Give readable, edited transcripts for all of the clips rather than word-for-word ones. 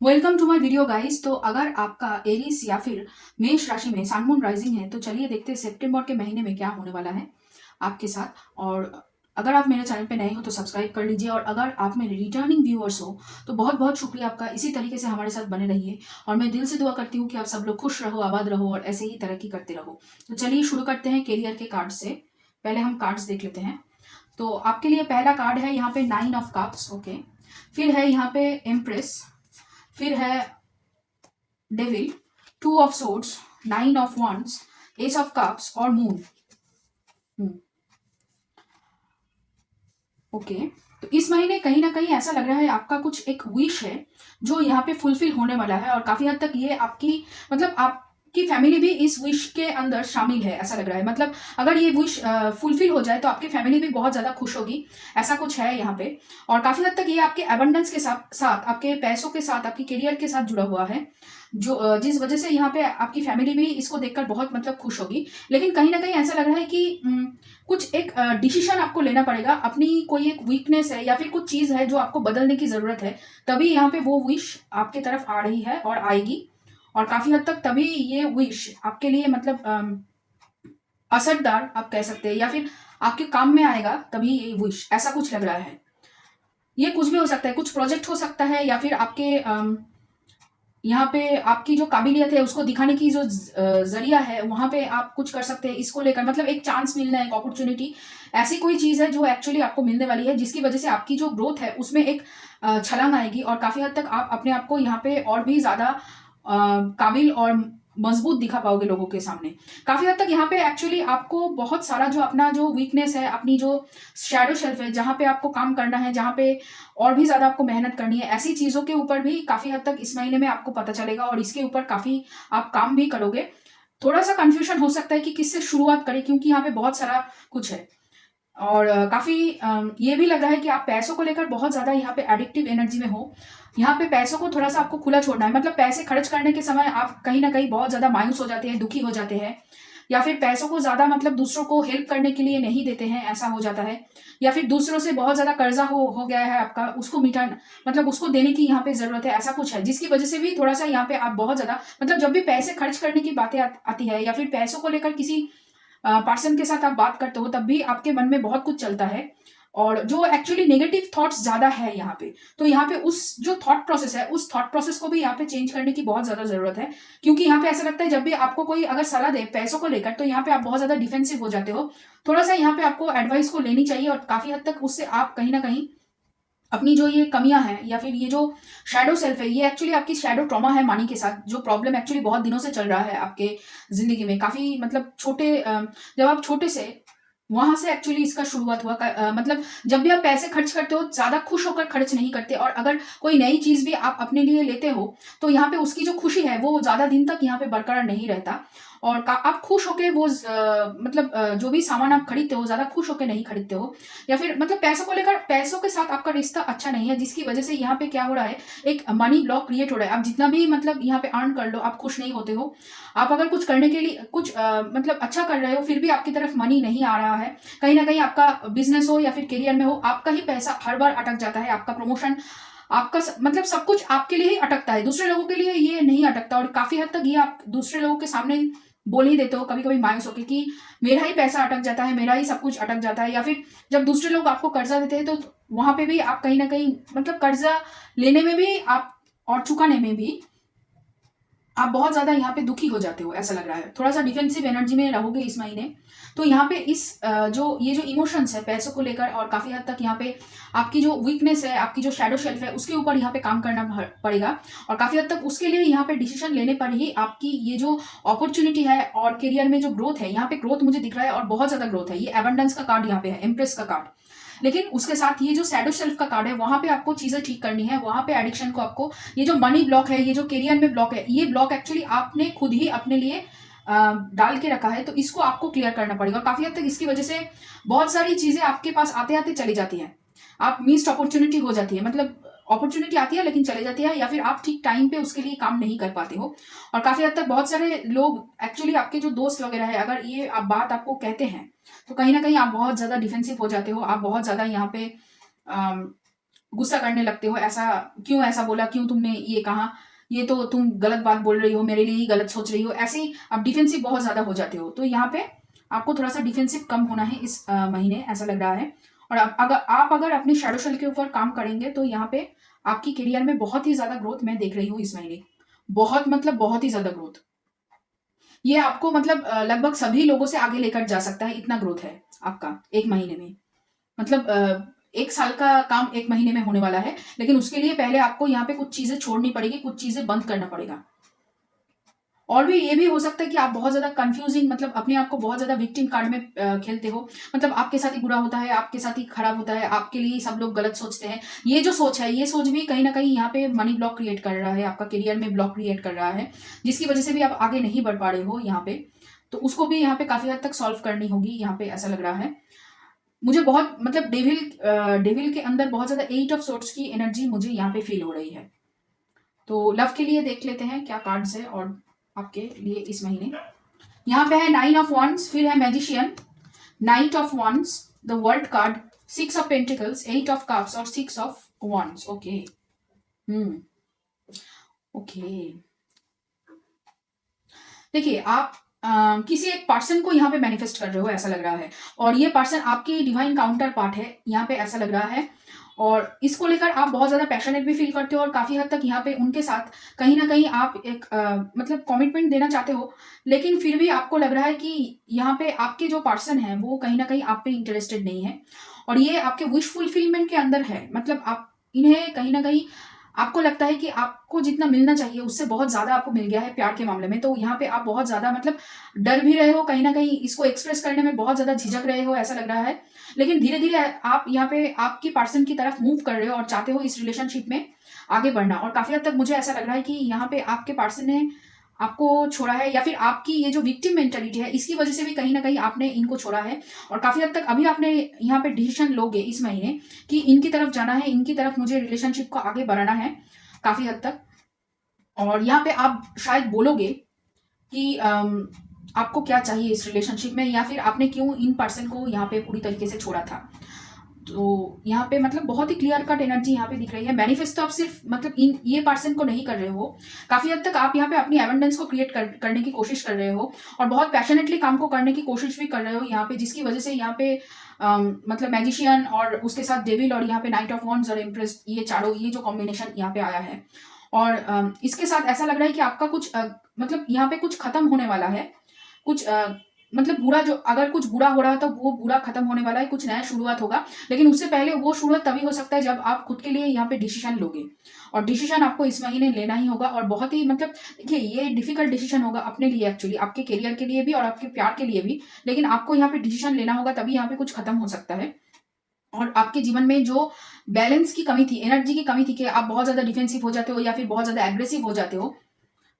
Welcome to my video guys. तो अगर आपका एरीज या फिर मेष राशि में सन मून राइजिंग है तो चलिए देखते हैं सितंबर के महीने में क्या होने वाला है आपके साथ। और अगर आप मेरे चैनल पे नए हो तो सब्सक्राइब कर लीजिए, और अगर आप मेरे रिटर्निंग व्यूअर्स हो तो बहुत बहुत शुक्रिया आपका। इसी तरीके से हमारे साथ बने रहिए और मैं दिल से दुआ करती हूँ कि आप सब लोग खुश रहो, आबाद रहो और ऐसे ही तरक्की करते रहो। तो चलिए शुरू करते हैं कैरियर के कार्ड से। पहले हम कार्ड्स देख लेते हैं। तो आपके लिए पहला कार्ड है यहाँ पे 9 ऑफ कप्स। ओके, फिर है यहाँ पे एम्प्रेस, फिर है devil, 2 of swords, 9 of wands, S of cups और मून। ओके, तो इस महीने कहीं ना कहीं ऐसा लग रहा है आपका कुछ एक विश है जो यहाँ पे फुलफिल होने वाला है, और काफी हद तक ये आपकी मतलब आपकी फैमिली भी इस विश के अंदर शामिल है ऐसा लग रहा है। मतलब अगर ये विश फुलफिल हो जाए तो आपकी फैमिली भी बहुत ज्यादा खुश होगी, ऐसा कुछ है यहाँ पे। और काफी हद तक ये आपके एबंडेंस के साथ साथ आपके पैसों के साथ आपकी करियर के साथ जुड़ा हुआ है, जो जिस वजह से यहाँ पे आपकी फैमिली भी इसको देखकर बहुत मतलब खुश होगी। लेकिन कहीं ना कहीं ऐसा लग रहा है कि कुछ एक डिसीजन आपको लेना पड़ेगा। अपनी कोई एक वीकनेस है या फिर कुछ चीज है जो आपको बदलने की जरूरत है, तभी यहाँ पे वो विश आपके तरफ आ रही है और आएगी। और काफी हद तक तभी ये विश आपके लिए मतलब असरदार आप कह सकते हैं, या फिर आपके काम में आएगा तभी ये विश, ऐसा कुछ लग रहा है। ये कुछ भी हो सकता है, कुछ प्रोजेक्ट हो सकता है, या फिर आपके यहाँ पे आपकी जो काबिलियत है उसको दिखाने की जो जरिया है वहां पे आप कुछ कर सकते हैं इसको लेकर। मतलब एक चांस मिलना है, एक अपॉर्चुनिटी, ऐसी कोई चीज है जो एक्चुअली आपको मिलने वाली है, जिसकी वजह से आपकी जो ग्रोथ है उसमें एक छलांग आएगी, और काफी हद तक आप अपने आप को यहाँ पे और भी ज्यादा काबिल और मजबूत दिखा पाओगे लोगों के सामने। काफी हद तक यहाँ पे एक्चुअली आपको बहुत सारा जो अपना जो वीकनेस है, अपनी जो शैडो शेल्फ है, जहाँ पे आपको काम करना है, जहाँ पे और भी ज्यादा आपको मेहनत करनी है, ऐसी चीजों के ऊपर भी काफी हद तक इस महीने में आपको पता चलेगा, और इसके ऊपर काफी आप काम भी करोगे। थोड़ा सा कंफ्यूजन हो सकता है कि किससे शुरुआत करें, क्योंकि यहाँ पे बहुत सारा कुछ है। और काफी ये भी लग रहा है कि आप पैसों को लेकर बहुत ज्यादा यहाँ पे एडिक्टिव एनर्जी में हो। यहाँ पे पैसों को थोड़ा सा आपको खुला छोड़ना है। मतलब पैसे खर्च करने के समय आप कहीं ना कहीं बहुत ज्यादा मायूस हो जाते हैं, दुखी हो जाते हैं, या फिर पैसों को ज्यादा मतलब दूसरों को हेल्प करने के लिए नहीं देते हैं, ऐसा हो जाता है। या फिर दूसरों से बहुत ज्यादा कर्जा हो गया है आपका, उसको मिटाना मतलब उसको देने की यहाँ पे जरूरत है, ऐसा कुछ है, जिसकी वजह से भी थोड़ा सा यहाँ पे आप बहुत ज्यादा मतलब जब भी पैसे खर्च करने की बातें आती है, या फिर पैसों को लेकर किसी पर्सन के साथ आप बात करते हो, तब भी आपके मन में बहुत कुछ चलता है, और जो एक्चुअली नेगेटिव थॉट्स ज्यादा है यहाँ पे। तो यहाँ पे उस जो थॉट प्रोसेस है, उस थॉट प्रोसेस को भी यहाँ पे चेंज करने की बहुत ज्यादा जरूरत है। क्योंकि यहाँ पे ऐसा लगता है जब भी आपको कोई अगर सलाह दे पैसों को लेकर, तो यहाँ पे आप बहुत ज्यादा डिफेंसिव हो जाते हो। थोड़ा सा यहाँ पे आपको एडवाइस को लेनी चाहिए, और काफी हद तक उससे आप कहीं ना कहीं अपनी जो ये कमियां हैं, या फिर ये जो शैडो सेल्फ है, ये एक्चुअली आपकी शैडो ट्रॉमा है मनी के साथ, जो प्रॉब्लम एक्चुअली बहुत दिनों से चल रहा है आपके जिंदगी में। काफी मतलब छोटे जब आप छोटे से वहां से एक्चुअली इसका शुरुआत हुआ मतलब जब भी आप पैसे खर्च करते हो ज्यादा खुश होकर खर्च नहीं करते, और अगर कोई नई चीज भी आप अपने लिए लेते हो तो यहाँ पे उसकी जो खुशी है वो ज्यादा दिन तक यहाँ पे बरकरार नहीं रहता। और आप खुश होके वो मतलब जो भी सामान आप खरीदते हो ज्यादा खुश होके नहीं खरीदते हो, या फिर मतलब पैसों को लेकर पैसों के साथ आपका रिश्ता अच्छा नहीं है, जिसकी वजह से यहाँ पे क्या हो रहा है, एक मनी ब्लॉक क्रिएट हो रहा है। आप जितना भी मतलब यहाँ पे अर्न कर लो, आप खुश नहीं होते हो। आप अगर कुछ करने के लिए कुछ मतलब अच्छा कर रहे हो, फिर भी आपकी तरफ मनी नहीं आ रहा है। कहीं ना कहीं आपका बिजनेस हो या फिर करियर में हो, आपका ही पैसा हर बार अटक जाता है, आपका प्रमोशन, आपका मतलब सब कुछ आपके लिए ही अटकता है, दूसरे लोगों के लिए ये नहीं अटकता। और काफी हद तक ये आप दूसरे लोगों के सामने बोल ही देते हो कभी कभी मायूस होकर कि मेरा ही पैसा अटक जाता है, मेरा ही सब कुछ अटक जाता है। या फिर जब दूसरे लोग आपको कर्जा देते हैं तो वहां पे भी आप कहीं ना कहीं मतलब कर्जा लेने में भी आप और चुकाने में भी आप बहुत ज्यादा यहाँ पे दुखी हो जाते हो, ऐसा लग रहा है। थोड़ा सा डिफेंसिव एनर्जी में रहोगे इस महीने। तो यहाँ पे इस जो ये जो इमोशंस है पैसों को लेकर, और काफी हद तक यहाँ पे आपकी जो वीकनेस है, आपकी जो शैडो शेल्फ है, उसके ऊपर यहाँ पे काम करना पड़ेगा। और काफी हद तक उसके लिए यहाँ पे डिसीजन लेने पर ही आपकी ये जो अपॉर्चुनिटी है और करियर में जो ग्रोथ है, यहाँ पे ग्रोथ मुझे दिख रहा है और बहुत ज्यादा ग्रोथ है। ये एबंडेंस का कार्ड यहाँ पे है, एम्प्रेस का कार्ड। लेकिन उसके साथ ये जो शैडो शेल्फ का कार्ड है, वहां पे आपको चीजें ठीक करनी है, वहां पे एडिक्शन को आपको, ये जो मनी ब्लॉक है, ये जो करियर में ब्लॉक है, ये ब्लॉक एक्चुअली आपने खुद ही अपने लिए डाल के रखा है, तो इसको आपको क्लियर करना पड़ेगा। और काफी हद तक इसकी वजह से बहुत सारी चीजें आपके पास आते आते चली जाती हैं, आप मिस्ड अपॉर्चुनिटी हो जाती है, मतलब अपॉर्चुनिटी आती है लेकिन चले जाती है, या फिर आप ठीक टाइम पे उसके लिए काम नहीं कर पाते हो। और काफी हद तक बहुत सारे लोग एक्चुअली आपके जो दोस्त वगैरह है, अगर ये आप बात आपको कहते हैं तो कहीं ना कहीं आप बहुत ज्यादा डिफेंसिव हो जाते हो, आप बहुत ज्यादा यहाँ पे गुस्सा करने लगते हो, ऐसा क्यों ऐसा बोला, क्यों तुमने ये कहा, ये तो तुम गलत बात बोल रही हो, मेरे लिए ही गलत सोच रही हो, ऐसे ही आप डिफेंसिव बहुत ज़्यादा हो जाते हो। तो यहाँ पे आपको थोड़ा सा डिफेंसिव कम होना है इस महीने, ऐसा लग रहा है। और अगर अपने शैडो सेल के ऊपर काम करेंगे तो यहाँ पे आपकी करियर में बहुत ही ज़्यादा ग्रोथ मैं देख रही हूँ इस महीने। बहुत मतलब बहुत ही ज़्यादा ग्रोथ। ये आपको मतलब लगभग सभी लोगों से आगे लेकर जा सकता है, इतना ग्रोथ है आपका एक महीने में। मतलब 1 साल का काम 1 महीने में होने वाला है, लेकिन उसके लिए पहले आपको यहाँ पे कुछ चीज़ें छोड़नी पड़ेगी, कुछ चीज़ें बंद करना पड़ेगा। और भी ये भी हो सकता है कि आप बहुत ज़्यादा कन्फ्यूज़िंग, मतलब अपने आप को बहुत ज़्यादा विक्टिम कार्ड में खेलते हो। मतलब आपके साथ ही बुरा होता है, आपके साथ ही खराब होता है, आपके लिए ही सब लोग गलत सोचते हैं। ये जो सोच है, ये सोच भी कहीं न कहीं यहाँ पे मनी ब्लॉक क्रिएट कर रहा है, आपका करियर में ब्लॉक क्रिएट कर रहा है, जिसकी वजह से भी आप आगे नहीं बढ़ पा रहे हो यहाँ पे। तो उसको भी यहाँ पे काफ़ी हद तक सॉल्व करनी होगी, यहाँ पे ऐसा लग रहा है। मुझे बहुत मतलब डेविल के अंदर बहुत ज़्यादा 8 ऑफ सोर्ड्स की एनर्जी मुझे यहाँ पे फ़ील हो रही है। तो लव के लिए देख लेते हैं क्या कार्ड्स है और आपके लिए इस महीने। यहाँ पे है 9 ऑफ वंस, फिर है magician, knight of wands, the world card, 6 of pentacles, 8 of cups और 6 of wands. Okay. Hmm. Okay. देखिए आप किसी एक पर्सन को यहाँ पे मैनिफेस्ट कर रहे हो, ऐसा लग रहा है। और ये पर्सन आपकी डिवाइन काउंटर पार्ट है यहाँ पे, ऐसा लग रहा है। और इसको लेकर आप बहुत ज़्यादा पैशनेट भी फील करते हो, और काफ़ी हद तक यहाँ पे उनके साथ कहीं ना कहीं आप एक मतलब कमिटमेंट देना चाहते हो। लेकिन फिर भी आपको लग रहा है कि यहाँ पे आपके जो पर्सन है वो कहीं ना कहीं आप पे इंटरेस्टेड नहीं है, और ये आपके विश फुलफिलमेंट के अंदर है। मतलब आप इन्हें कहीं ना कहीं आपको लगता है कि आपको जितना मिलना चाहिए उससे बहुत ज़्यादा आपको मिल गया है प्यार के मामले में। तो यहाँ पे आप बहुत ज़्यादा मतलब डर भी रहे हो, कहीं न कहीं इसको एक्सप्रेस करने में बहुत ज़्यादा झिझक रहे हो, ऐसा लग रहा है। लेकिन धीरे-धीरे आप यहाँ पे आपकी पर्सन की तरफ मूव कर रहे हो और चाहते हो इस रिलेशनशिप में आगे बढ़ना। और काफ़ी हद तक मुझे ऐसा लग रहा है कि यहाँ पे आपके पर्सन ने आपको छोड़ा है, या फिर आपकी ये जो विक्टिम मेंटालिटी है इसकी वजह से भी कहीं न कहीं आपने इनको छोड़ा है। और काफ़ी हद तक अभी आपने यहाँ पे डिसीज़न लोगे इस महीने कि इनकी तरफ जाना है, इनकी तरफ मुझे रिलेशनशिप को आगे बढ़ाना है काफ़ी हद तक। और यहाँ पे आप शायद बोलोगे कि आपको क्या चाहिए इस रिलेशनशिप में, या फिर आपने क्यों इन पर्सन को यहाँ पे पूरी तरीके से छोड़ा था। तो यहाँ पे मतलब बहुत ही क्लियर कट एनर्जी यहाँ पे दिख रही है। मैनिफेस्ट तो आप सिर्फ मतलब इन ये पर्सन को नहीं कर रहे हो, काफ़ी हद तक आप यहाँ पे अपनी एबंडेंस को क्रिएट करने की कोशिश कर रहे हो, और बहुत पैशनेटली काम को करने की कोशिश भी कर रहे हो यहाँ पे, जिसकी वजह से यहाँ पे मतलब मैजिशियन और उसके साथ डेविल और यहाँ पे नाइट ऑफ वॉन्ड्स और इम्प्रेस, ये चारों, ये जो कॉम्बिनेशन यहाँ पे आया है। और इसके साथ ऐसा लग रहा है कि आपका कुछ मतलब यहाँ पे कुछ खत्म होने वाला है। कुछ मतलब बुरा, जो अगर कुछ बुरा हो रहा है तो वो बुरा खत्म होने वाला है, कुछ नया शुरुआत होगा। लेकिन उससे पहले वो शुरुआत तभी हो सकता है जब आप खुद के लिए यहाँ पे डिसीजन लोगे, और डिसीजन आपको इस महीने लेना ही होगा। और बहुत ही मतलब देखिए ये डिफिकल्ट डिसीजन होगा अपने लिए, एक्चुअली आपके करियर के लिए भी और आपके प्यार के लिए भी। लेकिन आपको यहाँ पे डिसीजन लेना होगा, तभी यहाँ पे कुछ खत्म हो सकता है। और आपके जीवन में जो बैलेंस की कमी थी, एनर्जी की कमी थी, कि आप बहुत ज़्यादा डिफेंसिव हो जाते हो या फिर बहुत ज़्यादा एग्रेसिव हो जाते हो,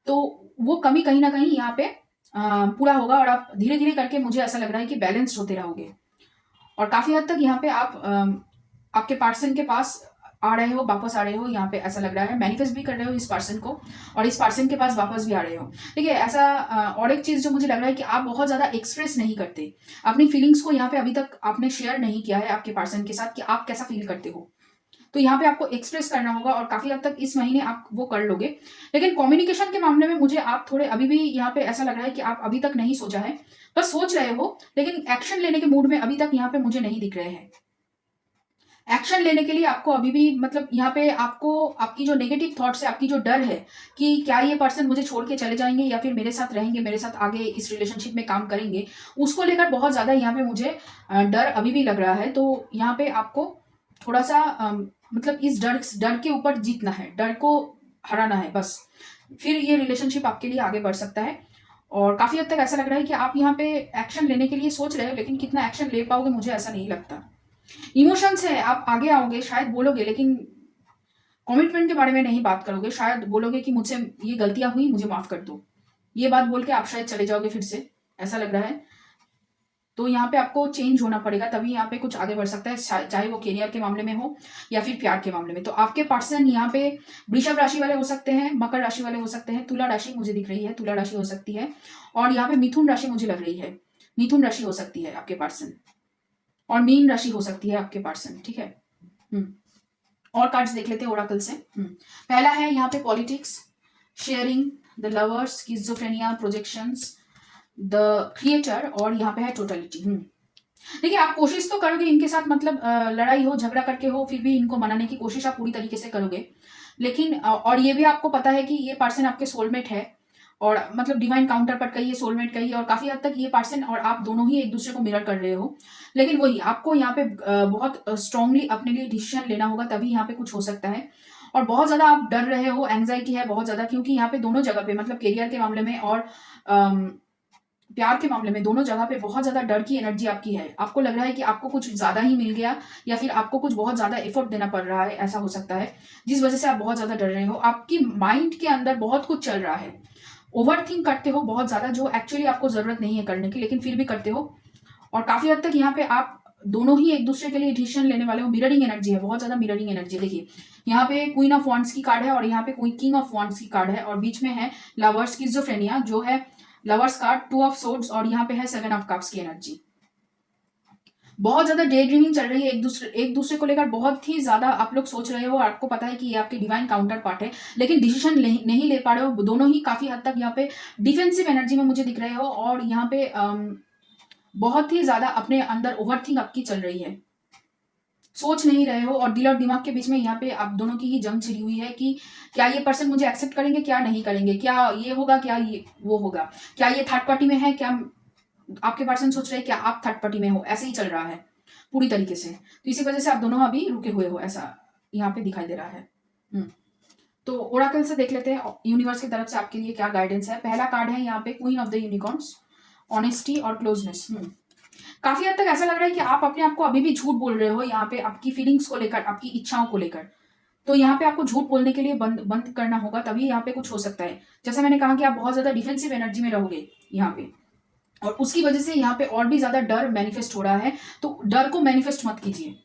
तो वो कमी कहीं न कहीं यहाँ पे पूरा होगा, और आप धीरे-धीरे करके मुझे ऐसा लग रहा है कि बैलेंस्ड होते रहोगे। और काफ़ी हद तक यहाँ पे आप आपके पर्सन के पास आ रहे हो, वापस आ रहे हो, यहाँ पे ऐसा लग रहा है। मैनिफेस्ट भी कर रहे हो इस पर्सन को, और इस पर्सन के पास वापस भी आ रहे हो। देखिए ऐसा और एक चीज़ जो मुझे लग रहा है कि आप बहुत ज़्यादा एक्सप्रेस नहीं करते। अपनी फीलिंग्स को यहाँ पे अभी तक आपने शेयर नहीं किया है आपके पर्सन के साथ कि आप कैसा फ़ील करते हो। तो यहाँ पे आपको एक्सप्रेस करना होगा, और काफ़ी हद तक इस महीने आप वो कर लोगे। लेकिन कम्युनिकेशन के मामले में मुझे आप थोड़े अभी भी यहाँ पे ऐसा लग रहा है कि आप अभी तक नहीं सोचा है, बस सोच रहे हो, लेकिन एक्शन लेने के मूड में अभी तक यहाँ पे मुझे नहीं दिख रहे हैं। एक्शन लेने के लिए आपको अभी भी मतलब यहाँ पे आपको आपकी जो नेगेटिव थॉट्स है, आपकी जो डर है कि क्या ये पर्सन मुझे छोड़ के चले जाएंगे या फिर मेरे साथ रहेंगे, मेरे साथ आगे इस रिलेशनशिप में काम करेंगे, उसको लेकर बहुत ज़्यादा यहाँ पे मुझे डर अभी भी लग रहा है। तो यहाँ पे आपको थोड़ा सा मतलब इस डर के ऊपर जीतना है, डर को हराना है बस, फिर ये रिलेशनशिप आपके लिए आगे बढ़ सकता है। और काफ़ी हद तक ऐसा लग रहा है कि आप यहाँ पे एक्शन लेने के लिए सोच रहे हो, लेकिन कितना एक्शन ले पाओगे मुझे ऐसा नहीं लगता। इमोशंस है, आप आगे आओगे, शायद बोलोगे, लेकिन कमिटमेंट के बारे में नहीं बात करोगे। शायद बोलोगे कि मुझसे ये गलतियां हुई, मुझे माफ कर दो, ये बात बोल के आप शायद चले जाओगे फिर से, ऐसा लग रहा है। तो यहाँ पे आपको चेंज होना पड़ेगा, तभी यहाँ पे कुछ आगे बढ़ सकता है, चाहे वो करियर के मामले में हो या फिर प्यार के मामले में। तो आपके पर्सन यहाँ पे वृषभ राशि वाले हो सकते हैं, मकर राशि वाले हो सकते हैं, तुला राशि मुझे दिख रही है, तुला राशि हो सकती है, और यहाँ पे मिथुन राशि मुझे लग रही है, मिथुन राशि हो सकती है आपके पर्सन, और मीन राशि हो सकती है आपके पर्सन। ठीक है। और कार्ड्स देख लेते हैं ओराकल से। पहला है यहाँ पे politics, sharing, the lovers, schizophrenia, projections, the creator, और यहाँ पे है टोटलिटी। देखिए, आप कोशिश तो करोगे इनके साथ, मतलब लड़ाई हो, झगड़ा करके हो, फिर भी इनको मनाने की कोशिश आप पूरी तरीके से करोगे। लेकिन और ये भी आपको पता है कि ये पर्सन आपके सोलमेट है, और मतलब डिवाइन काउंटर पार्ट कहिए, सोलमेट कहिए, और काफी हद तक ये पर्सन और आप दोनों ही एक दूसरे को मिरर कर रहे हो। लेकिन वही आपको यहाँ पे बहुत स्ट्रांगली अपने लिए डिसीजन लेना होगा, तभी यहाँ पे कुछ हो सकता है। और बहुत ज्यादा आप डर रहे हो, एंग्जाइटी है बहुत ज्यादा, क्योंकि यहाँ पे दोनों जगह पे, मतलब करियर के मामले में और प्यार के मामले में, दोनों जगह पे बहुत ज्यादा डर की एनर्जी आपकी है। आपको लग रहा है कि आपको कुछ ज्यादा ही मिल गया, या फिर आपको कुछ बहुत ज्यादा एफर्ट देना पड़ रहा है, ऐसा हो सकता है, जिस वजह से आप बहुत ज्यादा डर रहे हो। आपकी माइंड के अंदर बहुत कुछ चल रहा है, ओवर थिंक करते हो बहुत ज्यादा, जो एक्चुअली आपको जरूरत नहीं है करने की, लेकिन फिर भी करते हो। और काफी हद तक यहाँ पे आप दोनों ही एक दूसरे के लिए डिसीजन लेने वाले हो। मिररिंग एनर्जी है, बहुत ज्यादा मिररिंग एनर्जी। देखिए, यहाँ पे क्वीन ऑफ वॉन्ड्स की कार्ड है, और यहाँ पे कोई किंग ऑफ वॉन्ड्स की कार्ड है, और बीच में है लवर्स, स्किज़ोफ्रेनिया जो है lovers card, two of swords, और यहाँ पे है सेवन ऑफ कप्स की एनर्जी। बहुत ज्यादा डे ड्रीमिंग चल रही है, एक दूसरे को लेकर बहुत ही ज्यादा आप लोग सोच रहे हो, और आपको पता है कि ये आपके डिवाइन काउंटर पार्ट है, लेकिन डिसीजन नहीं ले पा रहे हो। दोनों ही काफी हद तक यहाँ पे डिफेंसिव एनर्जी में मुझे दिख रहे हो, और यहाँ पे बहुत ही ज्यादा अपने अंदर ओवरथिंक आपकी चल रही है, सोच नहीं रहे हो, और दिल और दिमाग के बीच में यहाँ पे आप दोनों की ही जंग छिड़ी हुई है कि क्या ये पर्सन मुझे एक्सेप्ट करेंगे, क्या नहीं करेंगे, क्या ये होगा, क्या ये वो होगा, क्या ये थर्ड पार्टी में है, क्या आपके पर्सन सोच रहे हैं क्या आप थर्ड पार्टी में हो, ऐसे ही चल रहा है पूरी तरीके से। तो इसी वजह से आप दोनों अभी रुके हुए हो, ऐसा यहाँ पे दिखाई दे रहा है। तो ओराकल से देख लेते हैं यूनिवर्स की तरफ से आपके लिए क्या गाइडेंस है। पहला कार्ड है यहाँ पे queen of the unicorns, honesty और क्लोजनेस। काफी हद तक ऐसा लग रहा है कि आप अपने आप को अभी भी झूठ बोल रहे हो यहाँ पे, आपकी फीलिंग्स को लेकर, आपकी इच्छाओं को लेकर। तो यहाँ पे आपको झूठ बोलने के लिए बंद करना होगा, तभी यहाँ पे कुछ हो सकता है। जैसा मैंने कहा कि आप बहुत ज्यादा डिफेंसिव एनर्जी में रहोगे यहाँ पे, और उसकी वजह से यहाँ पे और भी ज्यादा डर मैनिफेस्ट हो रहा है। तो डर को मैनिफेस्ट मत कीजिए,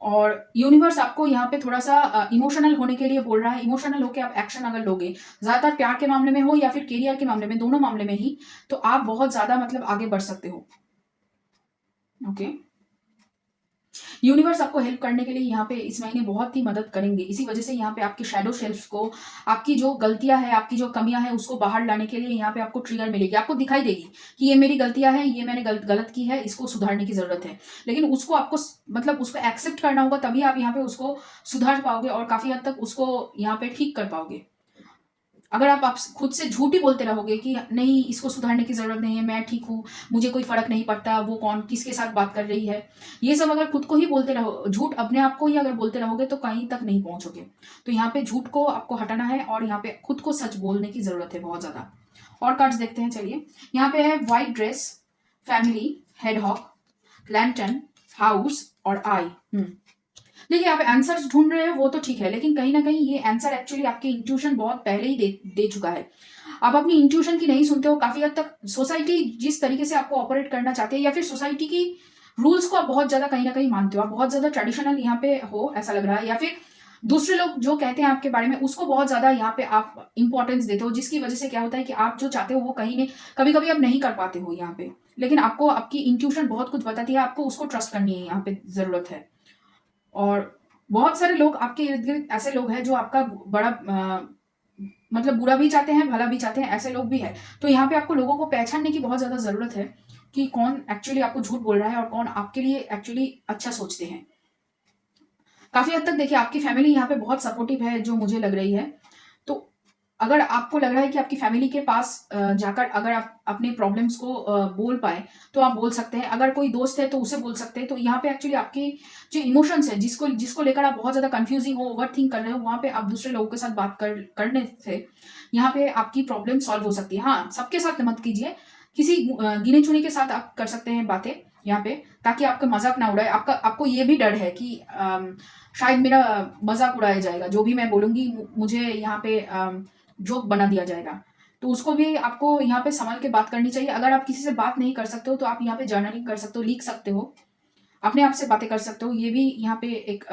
और यूनिवर्स आपको यहाँ पे थोड़ा सा इमोशनल होने के लिए बोल रहा है। इमोशनल होकर आप एक्शन अगर लोगे, ज्यादातर प्यार के मामले में हो या फिर करियर के मामले में, दोनों मामले में ही, तो आप बहुत ज्यादा मतलब आगे बढ़ सकते हो। ओके, यूनिवर्स आपको हेल्प करने के लिए यहाँ पे इस महीने बहुत ही मदद करेंगे। इसी वजह से यहाँ पे आपके शैडो शेल्फ को, आपकी जो गलतियां हैं, आपकी जो कमियां हैं, उसको बाहर लाने के लिए यहाँ पे आपको ट्रिगर मिलेगी। आपको दिखाई देगी कि ये मेरी गलतियां हैं, ये मैंने गलत की है, इसको सुधारने की जरूरत है। लेकिन उसको आपको मतलब उसको एक्सेप्ट करना होगा, तभी आप यहाँ पे उसको सुधार पाओगे, और काफी हद तक उसको यहाँ पे ठीक कर पाओगे। अगर आप खुद से झूठ ही बोलते रहोगे कि नहीं, इसको सुधारने की जरूरत नहीं है, मैं ठीक हूँ, मुझे कोई फर्क नहीं पड़ता, वो कौन किसके साथ बात कर रही है, ये सब अगर खुद को ही बोलते रहो, झूठ अपने आप को ही अगर बोलते रहोगे, तो कहीं तक नहीं पहुंचोगे। तो यहाँ पे झूठ को आपको हटाना है, और यहाँ पे खुद को सच बोलने की जरूरत है बहुत ज्यादा। और कार्ड्स देखते हैं, चलिए। यहाँ पे है व्हाइट ड्रेस, फैमिली, हेडहॉक, लैंटर्न, हाउस और आई। देखिए, आप आंसर्स ढूंढ रहे हो वो तो ठीक है, लेकिन कहीं ना कहीं ये आंसर एक्चुअली आपकी इंट्यूशन बहुत पहले ही दे चुका है। आप अपनी इंट्यूशन की नहीं सुनते हो। काफी हद तक सोसाइटी जिस तरीके से आपको ऑपरेट करना चाहती है, या फिर सोसाइटी की रूल्स को आप बहुत ज्यादा कहीं ना कहीं मानते हो, आप बहुत ज्यादा ट्रेडिशनल यहाँ पे हो, ऐसा लग रहा है। या फिर दूसरे लोग जो कहते हैं आपके बारे में, उसको बहुत ज्यादा यहाँ पे आप इंपॉर्टेंस देते हो, जिसकी वजह से क्या होता है कि आप जो चाहते हो वो कहीं नहीं, कभी कभी आप नहीं कर पाते हो यहाँ पे। लेकिन आपको आपकी इंट्यूशन बहुत कुछ बताती है, आपको उसको ट्रस्ट करनी है यहाँ पे जरूरत है। और बहुत सारे लोग आपके इर्द गिर्द ऐसे लोग हैं जो आपका बड़ा मतलब बुरा भी चाहते हैं, भला भी चाहते हैं, ऐसे लोग भी हैं। तो यहाँ पे आपको लोगों को पहचानने की बहुत ज्यादा जरूरत है कि कौन एक्चुअली आपको झूठ बोल रहा है, और कौन आपके लिए एक्चुअली अच्छा सोचते हैं। काफी हद तक देखिए, आपकी फैमिली यहाँ पे बहुत सपोर्टिव है, जो मुझे लग रही है। तो अगर आपको लग रहा है कि आपकी फैमिली के पास जाकर अगर आप अपने प्रॉब्लम्स को बोल पाए, तो आप बोल सकते हैं। अगर कोई दोस्त है तो उसे बोल सकते हैं। तो यहाँ पे एक्चुअली आपके जो इमोशंस है, जिसको लेकर आप बहुत ज्यादा कंफ्यूजिंग हो, ओवर थिंक कर रहे हो, वहां पे आप दूसरे लोगों के साथ बात करने से यहाँ पे आपकी प्रॉब्लम सॉल्व हो सकती है। हाँ, सबके साथ मत कीजिए, किसी गिने चुने के साथ आप कर सकते हैं बातें यहाँ पे, ताकि आपका मजाक ना उड़ाए। आपको ये भी डर है कि शायद मेरा मजाक उड़ाया जाएगा, जो भी मैं बोलूंगी मुझे यहाँ पे जोक बना दिया जाएगा। तो उसको भी आपको यहाँ पे संभाल के बात करनी चाहिए। अगर आप किसी से बात नहीं कर सकते हो, तो आप यहाँ पे जर्नलिंग कर सकते हो, लिख सकते हो, अपने आप से बातें कर सकते हो। ये भी यहाँ पे एक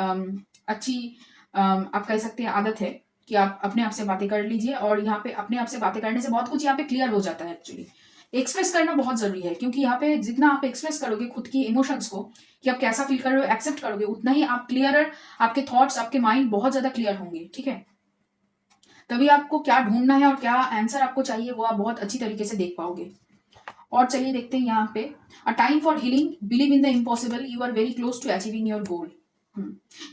अच्छी आप कह सकते हैं आदत है कि आप अपने आप से बातें कर लीजिए, और यहाँ पे अपने आप से बातें करने से बहुत कुछ यहाँ पे क्लियर हो जाता है एक्चुअली। एक्सप्रेस करना बहुत ज़रूरी है, क्योंकि यहाँ पे जितना आप एक्सप्रेस करोगे खुद की इमोशंस को कि आप कैसा फील कर रहे हो, एक्सेप्ट करोगे, उतना ही आप क्लियरर, आपके थॉट्स, आपके माइंड बहुत ज़्यादा क्लियर होंगे, ठीक है? तभी आपको क्या ढूँढना है और क्या आंसर आपको चाहिए वो आप बहुत अच्छी तरीके से देख पाओगे। और चलिए देखते हैं यहाँ पे, a time for healing, believe in the impossible, you are very close to achieving your goal.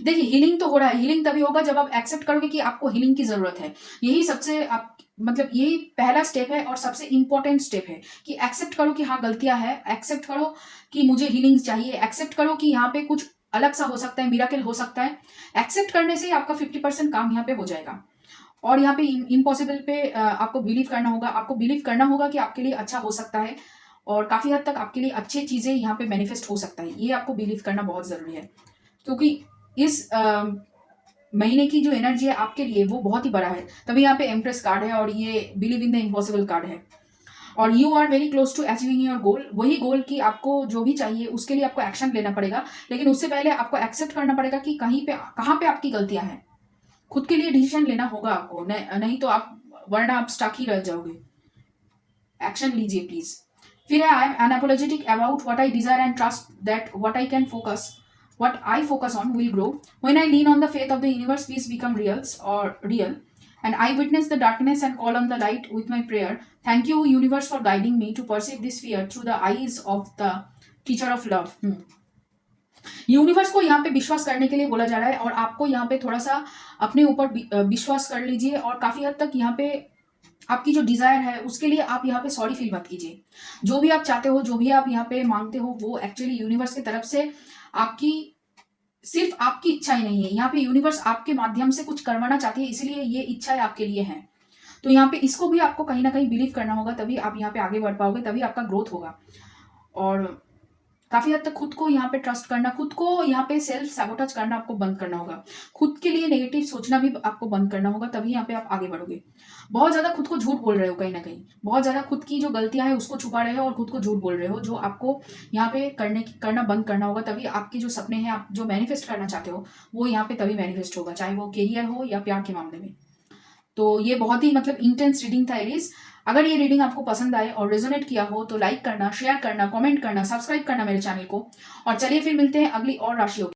देखिए हीलिंग तो हो रहा है, हीलिंग तभी होगा जब आप एक्सेप्ट करोगे कि आपको हीलिंग की जरूरत है। यही सबसे आप मतलब यही पहला स्टेप है और सबसे इंपॉर्टेंट स्टेप है कि एक्सेप्ट करो कि हाँ गलतियां है, एक्सेप्ट करो कि मुझे हीलिंग चाहिए, एक्सेप्ट करो कि यहाँ पे कुछ अलग सा हो सकता है, मिराकल हो सकता है। एक्सेप्ट करने से आपका 50% काम यहाँ पे हो जाएगा। और यहाँ पे इम्पॉसिबल पे आपको बिलीव करना होगा, आपको बिलीव करना होगा कि आपके लिए अच्छा हो सकता है और काफी हद तक आपके लिए अच्छी चीजें यहाँ पे मैनिफेस्ट हो सकता है। ये आपको बिलीव करना बहुत जरूरी है, क्योंकि इस महीने की जो एनर्जी है आपके लिए वो बहुत ही बड़ा है। तभी यहाँ पे एम्प्रेस कार्ड है और ये believe in the impossible card है। और you are very close to achieving your goal, वही गोल की आपको जो भी चाहिए उसके लिए आपको एक्शन लेना पड़ेगा, लेकिन उससे पहले आपको एक्सेप्ट करना पड़ेगा कि कहीं पे कहाँ पे आपकी गलतियां हैं। खुद के लिए डिसीजन लेना होगा आपको, नहीं तो आप, वरना आप स्टक ही रह जाओगे। एक्शन लीजिए प्लीज। फिर है I am unapologetic about what I desire and trust that what I can focus, what I focus on will grow. When I lean on the faith of the universe, peace become real. And I witness the darkness and call on the light with my prayer. Thank you, universe, for guiding me to perceive this fear through the eyes of the teacher of love. Universe को यहाँ पे विश्वास करने के लिए बोला जा रहा है और आपको यहाँ पे थोड़ा सा अपने ऊपर विश्वास कर लीजिए और काफी हद तक यहाँ पे आपकी जो डिजायर है उसके लिए आप यहाँ पे सॉरी फील मत कीजिए। जो भी आप चाहते हो, जो भी आप यहाँ पे मांगते हो, वो एक्चुअली यूनिवर्स की तरफ से आपकी, सिर्फ आपकी इच्छा ही नहीं है, यहाँ पे यूनिवर्स आपके माध्यम से कुछ करवाना चाहती है, इसलिए ये इच्छाएं आपके लिए हैं। तो यहाँ पे इसको भी आपको कहीं ना कहीं बिलीव करना होगा, तभी आप यहाँ पे आगे बढ़ पाओगे, तभी आपका ग्रोथ होगा। और काफी हद तक खुद को यहाँ पे ट्रस्ट करना, खुद को यहाँ पे सेल्फ सैबोटेज करना आपको बंद करना होगा, खुद के लिए नेगेटिव सोचना भी आपको बंद करना होगा, तभी यहाँ पे आप आगे बढ़ोगे। बहुत ज्यादा खुद को झूठ बोल रहे हो, कहीं ना कहीं बहुत ज्यादा खुद की जो गलतियां हैं उसको छुपा रहे हो और खुद को झूठ बोल रहे हो, जो आपको यहाँ पे करना बंद करना होगा, तभी आपके जो सपने हैं, आप जो मैनिफेस्ट करना चाहते हो वो यहाँ पे तभी मैनिफेस्ट होगा, चाहे वो करियर हो या प्यार के मामले में। तो ये बहुत ही मतलब इंटेंस रीडिंग था एरीज। अगर ये रीडिंग आपको पसंद आए और रेजोनेट किया हो तो लाइक करना, शेयर करना, कमेंट करना, सब्सक्राइब करना मेरे चैनल को। और चलिए फिर मिलते हैं अगली और राशियों